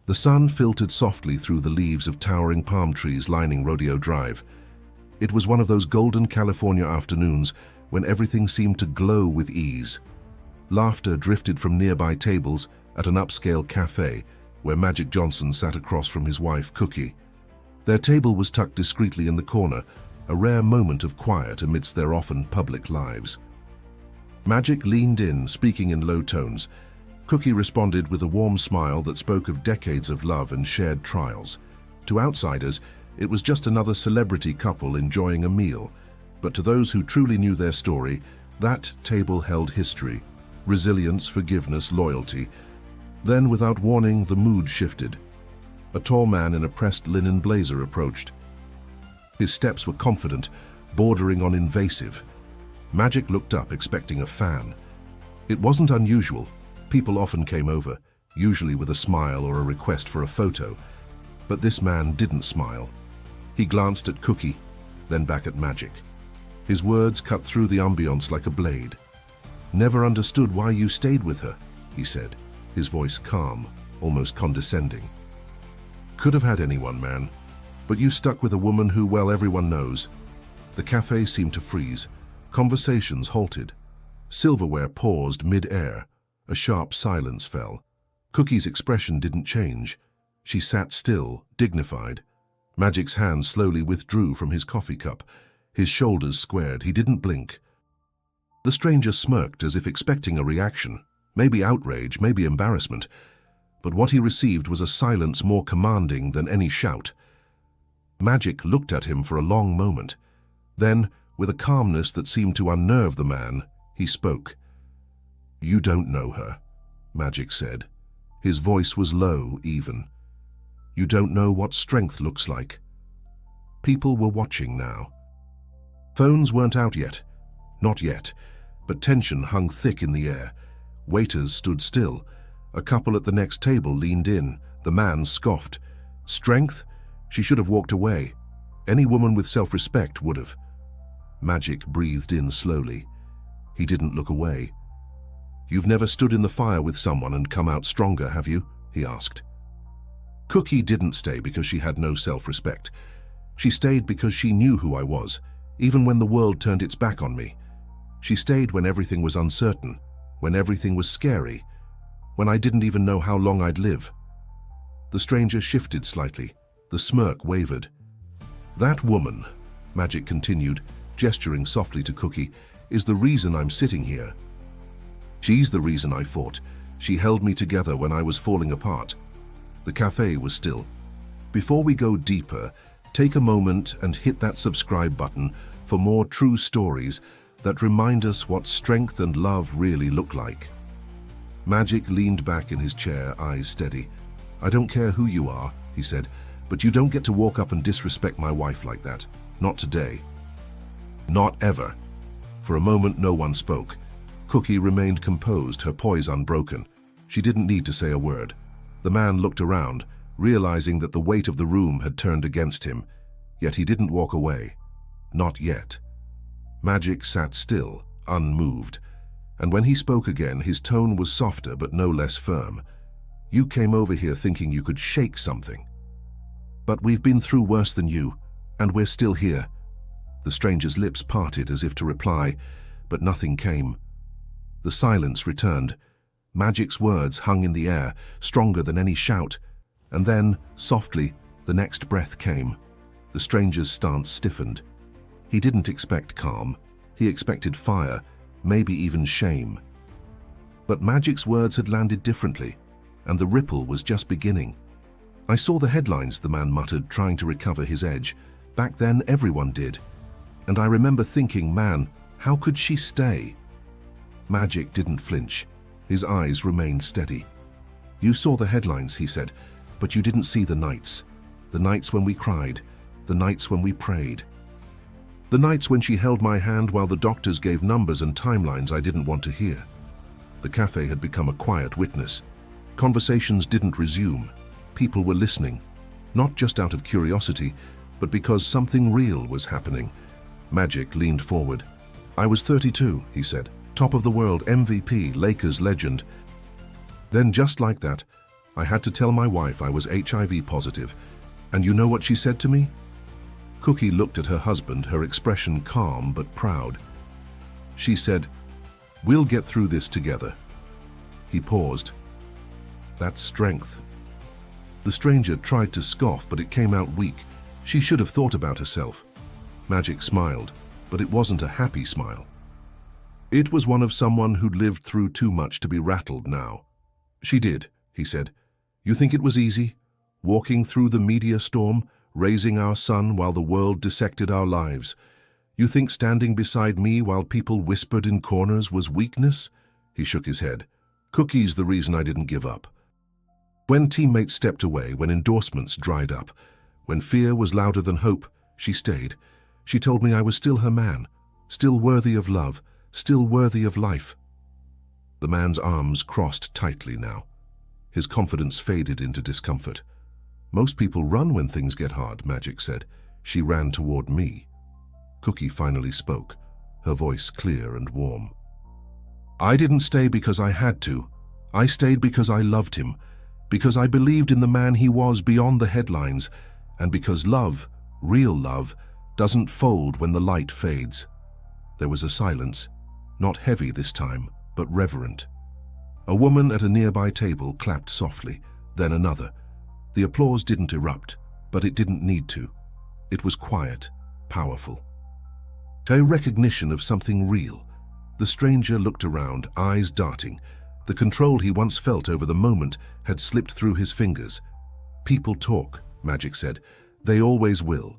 The sun filtered softly through the leaves of towering palm trees lining Rodeo Drive. It was one of those golden California afternoons when everything seemed to glow with ease. Laughter drifted from nearby tables at an upscale cafe where Magic Johnson sat across from his wife, Cookie. Their table was tucked discreetly in the corner, a rare moment of quiet amidst their often public lives. Magic leaned in, speaking in low tones. Cookie responded with a warm smile that spoke of decades of love and shared trials. To outsiders, it was just another celebrity couple enjoying a meal, but to those who truly knew their story, that table held history, resilience, forgiveness, loyalty. Then, without warning, the mood shifted. A tall man in a pressed linen blazer approached. His steps were confident, bordering on invasive. Magic looked up, expecting a fan. It wasn't unusual. People often came over, usually with a smile or a request for a photo. But this man didn't smile. He glanced at Cookie, then back at Magic. His words cut through the ambience like a blade. "Never understood why you stayed with her," he said, his voice calm, almost condescending. "Could have had anyone, man. But you stuck with a woman who, well, everyone knows." The cafe seemed to freeze. Conversations halted. Silverware paused mid-air. A sharp silence fell. Cookie's expression didn't change. She sat still, dignified. Magic's hand slowly withdrew from his coffee cup. His shoulders squared. He didn't blink. The stranger smirked as if expecting a reaction, maybe outrage, maybe embarrassment. But what he received was a silence more commanding than any shout. Magic looked at him for a long moment. Then, with a calmness that seemed to unnerve the man, he spoke. "You don't know her," Magic said. His voice was low, even. "You don't know what strength looks like." People were watching now. Phones weren't out yet. Not yet. But tension hung thick in the air. Waiters stood still. A couple at the next table leaned in. The man scoffed. Strength? She should have walked away. Any woman with self-respect would have. Magic breathed in slowly. He didn't look away. "You've never stood in the fire with someone and come out stronger, have you?" he asked. Cookie didn't stay because she had no self-respect. She stayed because she knew who I was, even when the world turned its back on me. She stayed when everything was uncertain, when everything was scary, when I didn't even know how long I'd live. The stranger shifted slightly. The smirk wavered. "That woman," Magic continued, gesturing softly to Cookie, "is the reason I'm sitting here. She's the reason I fought. She held me together when I was falling apart." The cafe was still. Before we go deeper, take a moment and hit that subscribe button for more true stories that remind us what strength and love really look like. Magic leaned back in his chair, eyes steady. "I don't care who you are," he said, "but you don't get to walk up and disrespect my wife like that. Not today. Not ever." For a moment, no one spoke. Cookie remained composed, her poise unbroken. She didn't need to say a word. The man looked around, realizing that the weight of the room had turned against him, yet he didn't walk away. Not yet. Magic sat still, unmoved, and when he spoke again, his tone was softer but no less firm. "You came over here thinking you could shake something. But we've been through worse than you, and we're still here." The stranger's lips parted as if to reply, but nothing came. The silence returned. Magic's words hung in the air, stronger than any shout. And then, softly, the next breath came. The stranger's stance stiffened. He didn't expect calm. He expected fire, maybe even shame. But Magic's words had landed differently, and the ripple was just beginning. "I saw the headlines," the man muttered, trying to recover his edge. "Back then, everyone did. And I remember thinking, man, how could she stay?" Magic didn't flinch. His eyes remained steady. "You saw the headlines," he said, "but you didn't see the nights. The nights when we cried. The nights when we prayed. The nights when she held my hand while the doctors gave numbers and timelines I didn't want to hear." The cafe had become a quiet witness. Conversations didn't resume. People were listening, not just out of curiosity, but because something real was happening. Magic leaned forward. "I was 32, he said. "Top of the world, MVP, Lakers legend." Then just like that, I had to tell my wife I was HIV positive, and you know what she said to me? Cookie looked at her husband, her expression calm but proud. She said, "We'll get through this together." He paused. "That's strength." The stranger tried to scoff, but it came out weak. She should have thought about herself. Magic smiled, but it wasn't a happy smile. It was one of someone who'd lived through too much to be rattled now. "She did," he said. "You think it was easy? Walking through the media storm, raising our son while the world dissected our lives. You think standing beside me while people whispered in corners was weakness?" He shook his head. "Cookie's the reason I didn't give up. When teammates stepped away, when endorsements dried up, when fear was louder than hope, she stayed. She told me I was still her man, still worthy of love, still worthy of life." The man's arms crossed tightly now. His confidence faded into discomfort. "Most people run when things get hard," Magic said. "She ran toward me." Cookie finally spoke, her voice clear and warm. "I didn't stay because I had to. I stayed because I loved him, because I believed in the man he was beyond the headlines, and because love, real love, doesn't fold when the light fades." There was a silence, not heavy this time, but reverent. A woman at a nearby table clapped softly, then another. The applause didn't erupt, but it didn't need to. It was quiet, powerful. A recognition of something real. The stranger looked around, eyes darting. The control he once felt over the moment had slipped through his fingers. "People talk," Magic said. "They always will.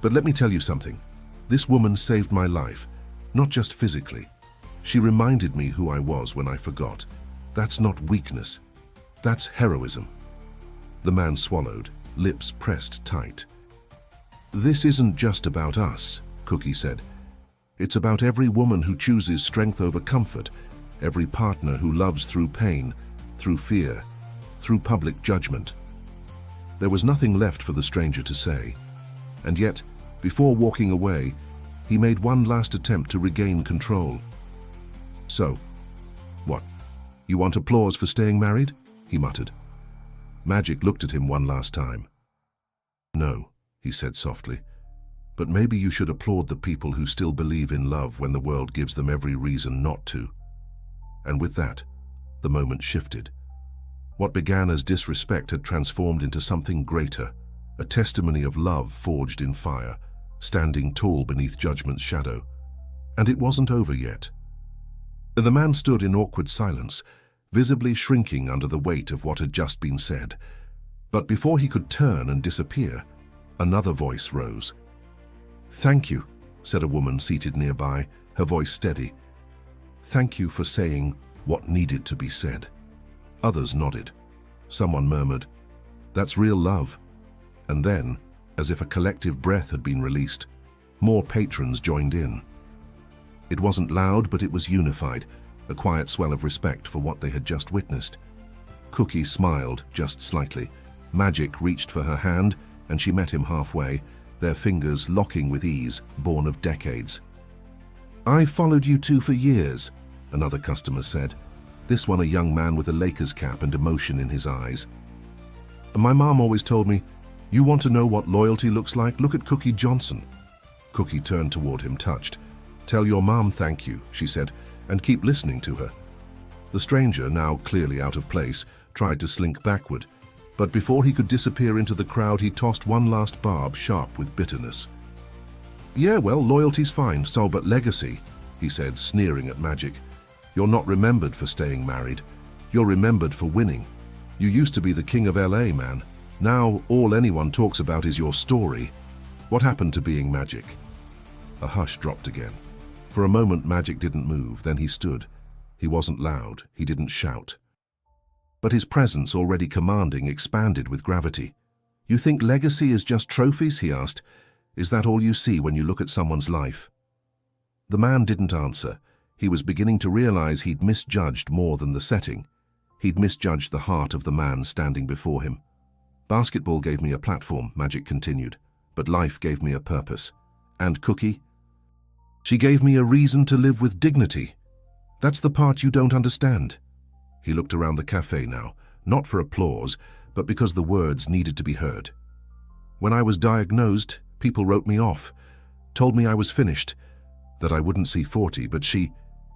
But let me tell you something. This woman saved my life, not just physically. She reminded me who I was when I forgot. That's not weakness. That's heroism." The man swallowed, lips pressed tight. "This isn't just about us," Cookie said. "It's about every woman who chooses strength over comfort, every partner who loves through pain, through fear, through public judgment." There was nothing left for the stranger to say. And yet, before walking away, he made one last attempt to regain control. "So, what? You want applause for staying married?" he muttered. Magic looked at him one last time. "No," he said softly. "But maybe you should applaud the people who still believe in love when the world gives them every reason not to." And with that, the moment shifted. What began as disrespect had transformed into something greater, a testimony of love forged in fire, standing tall beneath judgment's shadow. And it wasn't over yet. The man stood in awkward silence, visibly shrinking under the weight of what had just been said. But before he could turn and disappear, another voice rose. "Thank you," said a woman seated nearby, her voice steady. "Thank you for saying what needed to be said." Others nodded. Someone murmured, "That's real love." And then, as if a collective breath had been released, more patrons joined in. It wasn't loud, but it was unified, a quiet swell of respect for what they had just witnessed. Cookie smiled, just slightly. Magic reached for her hand, and she met him halfway, their fingers locking with ease, born of decades. "I followed you two for years," another customer said, this one a young man with a Lakers cap and emotion in his eyes. "My mom always told me, you want to know what loyalty looks like? Look at Cookie Johnson." Cookie turned toward him, touched. "Tell your mom thank you," she said, "and keep listening to her." The stranger, now clearly out of place, tried to slink backward, but before he could disappear into the crowd, he tossed one last barb, sharp with bitterness. "Yeah, well, loyalty's fine, so but legacy," he said, sneering at Magic. "You're not remembered for staying married. You're remembered for winning. You used to be the king of LA, man. Now all anyone talks about is your story. What happened to being Magic?" A hush dropped again. For a moment, Magic didn't move, then he stood. He wasn't loud, he didn't shout. But his presence, already commanding, expanded with gravity. "You think legacy is just trophies?" he asked. "Is that all you see when you look at someone's life?" The man didn't answer. He was beginning to realize he'd misjudged more than the setting. He'd misjudged the heart of the man standing before him. "Basketball gave me a platform," Magic continued, "but life gave me a purpose. And Cookie? She gave me a reason to live with dignity. That's the part you don't understand." He looked around the cafe now, not for applause, but because the words needed to be heard. When I was diagnosed, people wrote me off, told me I was finished, that I wouldn't see 40, but she—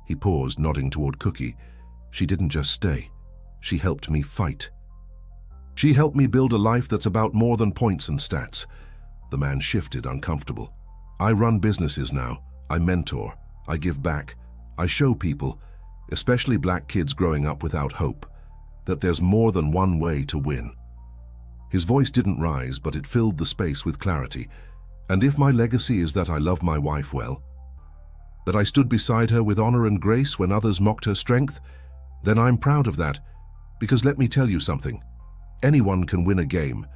He paused, nodding toward Cookie. She didn't just stay. She helped me fight. She helped me build a life that's about more than points and stats. The man shifted, uncomfortable. I run businesses now. I mentor. I give back. I show people, especially black kids growing up without hope, that there's more than one way to win. His voice didn't rise, but it filled the space with clarity. And if my legacy is that I love my wife well, that I stood beside her with honor and grace when others mocked her strength, then I'm proud of that, because let me tell you something. Anyone can win a game.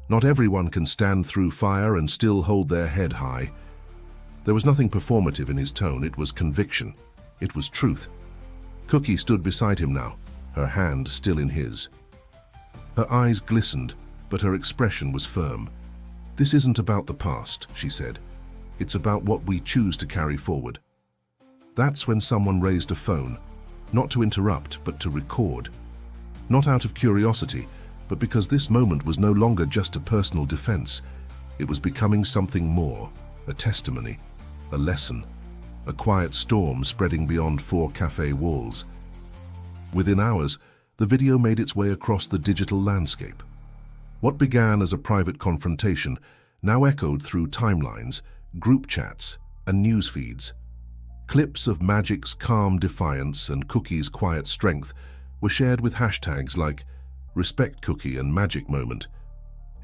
Not everyone can stand through fire and still hold their head high. There was nothing performative in his tone. It was conviction. It was truth. Cookie stood beside him now, her hand still in his. Her eyes glistened, but her expression was firm. This isn't about the past, she said. It's about what we choose to carry forward. That's when someone raised a phone, not to interrupt, but to record. Not out of curiosity, but because this moment was no longer just a personal defense. It was becoming something more, a testimony, a lesson, a quiet storm spreading beyond 4 cafe walls. Within hours, the video made its way across the digital landscape. What began as a private confrontation now echoed through timelines, group chats, and news feeds. Clips of Magic's calm defiance and Cookie's quiet strength were shared with hashtags like Respect Cookie and Magic Moment.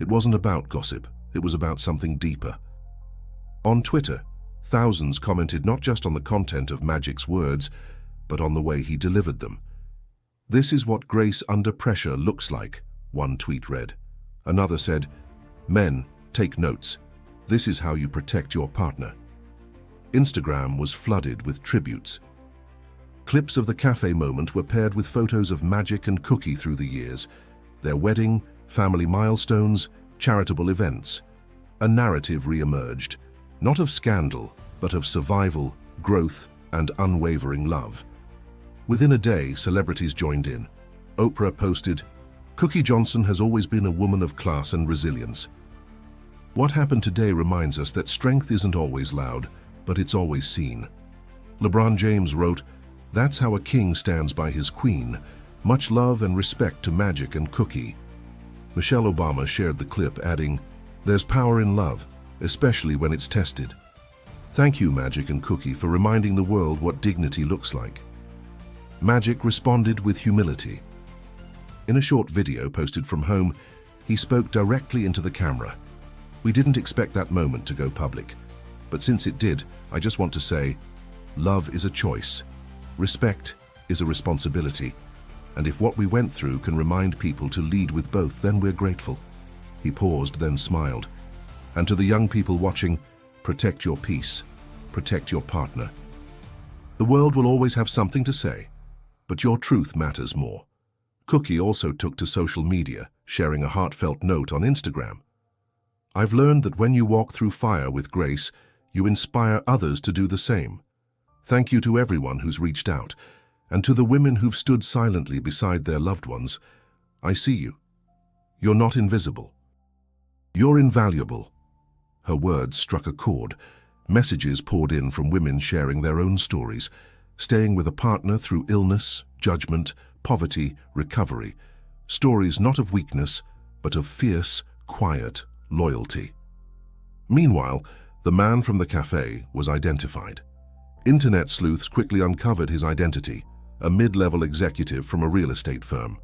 It wasn't about gossip, it was about something deeper. On Twitter, thousands commented not just on the content of Magic's words, but on the way he delivered them. "This is what grace under pressure looks like," one tweet read. Another said, "Men, take notes. This is how you protect your partner." Instagram was flooded with tributes. Clips of the cafe moment were paired with photos of Magic and Cookie through the years, their wedding, family milestones, charitable events. A narrative re-emerged, not of scandal, but of survival, growth, and unwavering love. Within a day, celebrities joined in. Oprah posted, "Cookie Johnson has always been a woman of class and resilience." What happened today reminds us that strength isn't always loud, but it's always seen. LeBron James wrote, "That's how a king stands by his queen. Much love and respect to Magic and Cookie." Michelle Obama shared the clip, adding, "There's power in love, especially when it's tested. Thank you, Magic and Cookie, for reminding the world what dignity looks like." Magic responded with humility. In a short video posted from home, he spoke directly into the camera. "We didn't expect that moment to go public. But since it did, I just want to say, love is a choice. Respect is a responsibility. And if what we went through can remind people to lead with both, then we're grateful." He paused, then smiled. "And to the young people watching, protect your peace. Protect your partner. The world will always have something to say, but your truth matters more." Cookie also took to social media, sharing a heartfelt note on Instagram. "I've learned that when you walk through fire with grace, you inspire others to do the same. Thank you to everyone who's reached out, and to the women who've stood silently beside their loved ones. I see you. You're not invisible. You're invaluable." Her words struck a chord. Messages poured in from women sharing their own stories, staying with a partner through illness, judgment, poverty, recovery. Stories not of weakness, but of fierce, quiet loyalty. Meanwhile, the man from the cafe was identified. Internet sleuths quickly uncovered his identity, a mid-level executive from a real estate firm.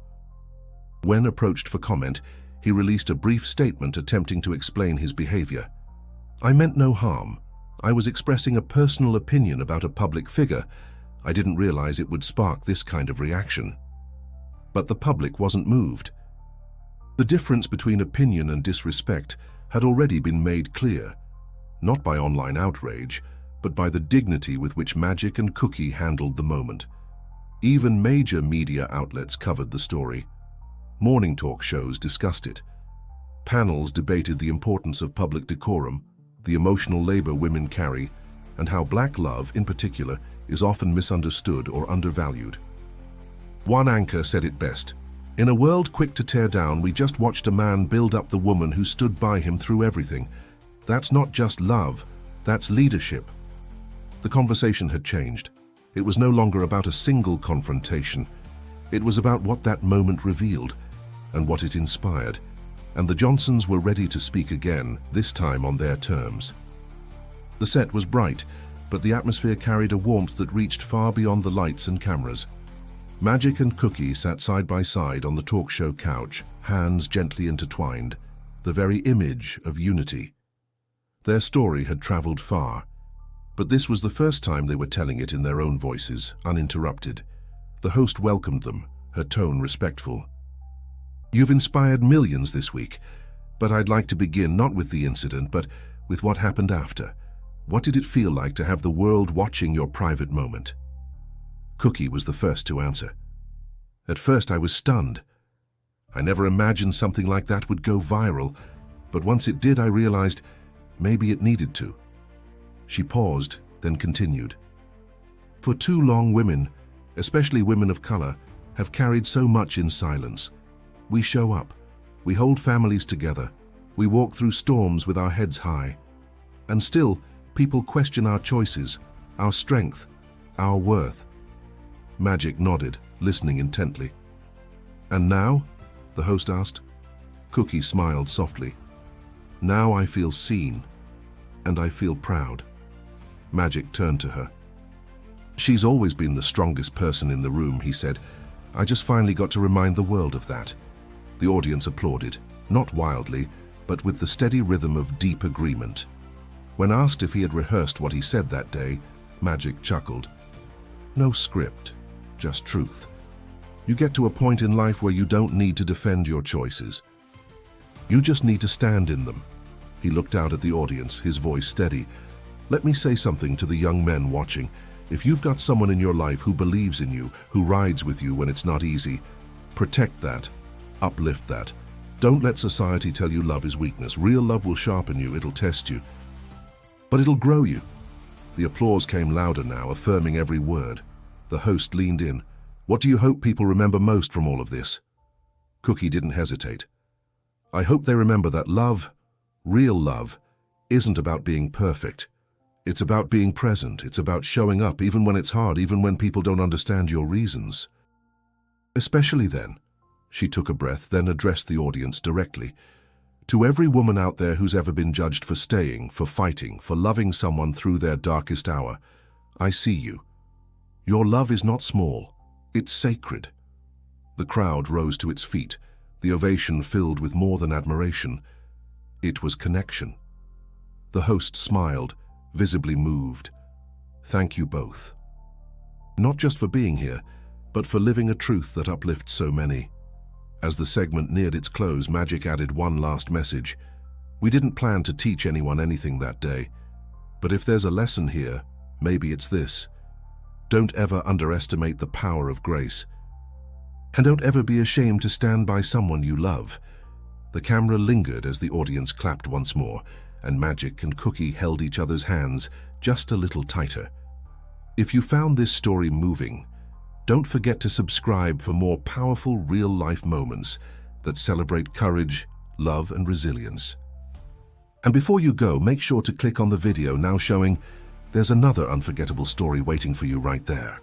When approached for comment, he released a brief statement attempting to explain his behavior. "I meant no harm. I was expressing a personal opinion about a public figure. I didn't realize it would spark this kind of reaction." But the public wasn't moved. The difference between opinion and disrespect had already been made clear, not by online outrage, but by the dignity with which Magic and Cookie handled the moment. Even major media outlets covered the story. Morning talk shows discussed it. Panels debated the importance of public decorum, the emotional labor women carry, and how black love, in particular, is often misunderstood or undervalued. One anchor said it best, In a world quick to tear down, we just watched a man build up the woman who stood by him through everything. That's not just love, that's leadership. The conversation had changed. It was no longer about a single confrontation. It was about what that moment revealed and what it inspired. And the Johnsons were ready to speak again, this time on their terms. The set was bright, but the atmosphere carried a warmth that reached far beyond the lights and cameras. Magic and Cookie sat side by side on the talk show couch, hands gently intertwined, the very image of unity. Their story had traveled far, but this was the first time they were telling it in their own voices, uninterrupted. The host welcomed them, her tone respectful. "You've inspired millions this week, but I'd like to begin not with the incident, but with what happened after. What did it feel like to have the world watching your private moment?" Cookie was the first to answer. "At first I was stunned. I never imagined something like that would go viral, but once it did I realized maybe it needed to." She paused, then continued. "For too long women, especially women of color, have carried so much in silence. We show up, we hold families together, we walk through storms with our heads high. And still, people question our choices, our strength, our worth." Magic nodded, listening intently. "And now?" the host asked. Cookie smiled softly. "Now I feel seen, and I feel proud." Magic turned to her. "She's always been the strongest person in the room," he said. "I just finally got to remind the world of that." The audience applauded, not wildly, but with the steady rhythm of deep agreement. When asked if he had rehearsed what he said that day, Magic chuckled. "No script, just truth. You get to a point in life where you don't need to defend your choices. You just need to stand in them." He looked out at the audience, his voice steady. "Let me say something to the young men watching. If you've got someone in your life who believes in you, who rides with you when it's not easy, protect that, uplift that. Don't let society tell you love is weakness. Real love will sharpen you, it'll test you, but it'll grow you." The applause came louder now, affirming every word. The host leaned in. "What do you hope people remember most from all of this?" Cookie didn't hesitate. "I hope they remember that love, real love, isn't about being perfect. It's about being present. It's about showing up even when it's hard, even when people don't understand your reasons. Especially then." She took a breath, then addressed the audience directly. "To every woman out there who's ever been judged for staying, for fighting, for loving someone through their darkest hour, I see you. Your love is not small, it's sacred." The crowd rose to its feet, the ovation filled with more than admiration. It was connection. The host smiled, visibly moved. "Thank you both. Not just for being here, but for living a truth that uplifts so many." As the segment neared its close, Magic added one last message. "We didn't plan to teach anyone anything that day, but if there's a lesson here, maybe it's this. Don't ever underestimate the power of grace. And don't ever be ashamed to stand by someone you love." The camera lingered as the audience clapped once more, and Magic and Cookie held each other's hands just a little tighter. If you found this story moving, don't forget to subscribe for more powerful real-life moments that celebrate courage, love, and resilience. And before you go, make sure to click on the video now showing there's another unforgettable story waiting for you right there.